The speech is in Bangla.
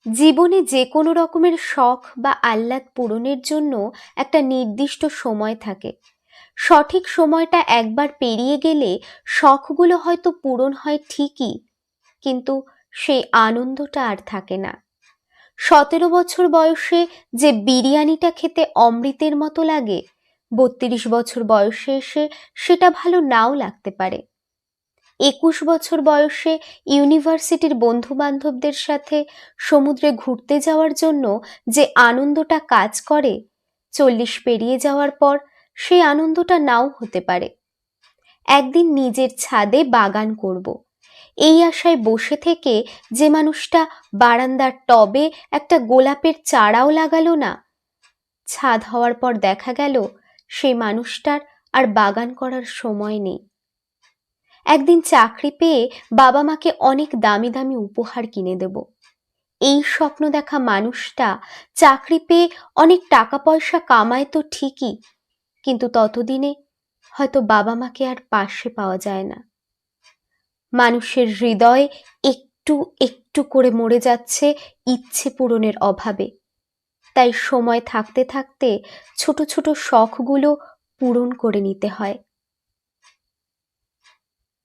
জীবনে যে কোনো রকমের শখ বা আহ্লাদ পূরণের জন্য একটা নির্দিষ্ট সময় থাকে। সঠিক সময়টা একবার পেরিয়ে গেলে শখগুলো হয়তো পূরণ হয় ঠিকই, কিন্তু সেই আনন্দটা আর থাকে না। 17 বছর বয়সে যে বিরিয়ানিটা খেতে অমৃতের মতো লাগে, 32 বছর বয়সে এসে সেটা ভালো নাও লাগতে পারে। 21 বছর বয়সে ইউনিভার্সিটির বন্ধু বান্ধবদের সাথে সমুদ্রে ঘুরতে যাওয়ার জন্য যে আনন্দটা কাজ করে, 40 পেরিয়ে যাওয়ার পর সেই আনন্দটা নাও হতে পারে। একদিন নিজের ছাদে বাগান করব, এই আশায় বসে থেকে যে মানুষটা বারান্দার টবে একটা গোলাপের চারাও লাগালো না, ছাদ হওয়ার পর দেখা গেল সেই মানুষটার আর বাগান করার সময় নেই। একদিন চাকরি পেয়ে বাবা মাকে অনেক দামি দামি উপহার কিনে দেব, এই স্বপ্ন দেখা মানুষটা চাকরি পেয়ে অনেক টাকা পয়সা কামায় তো ঠিকই, কিন্তু ততদিনে হয়তো বাবা মাকে আর পাশে পাওয়া যায় না। মানুষের হৃদয় একটু একটু করে মরে যাচ্ছে ইচ্ছে পূরণের অভাবে। তাই সময় থাকতে থাকতে ছোট ছোট শখগুলো পূরণ করে নিতে হয়।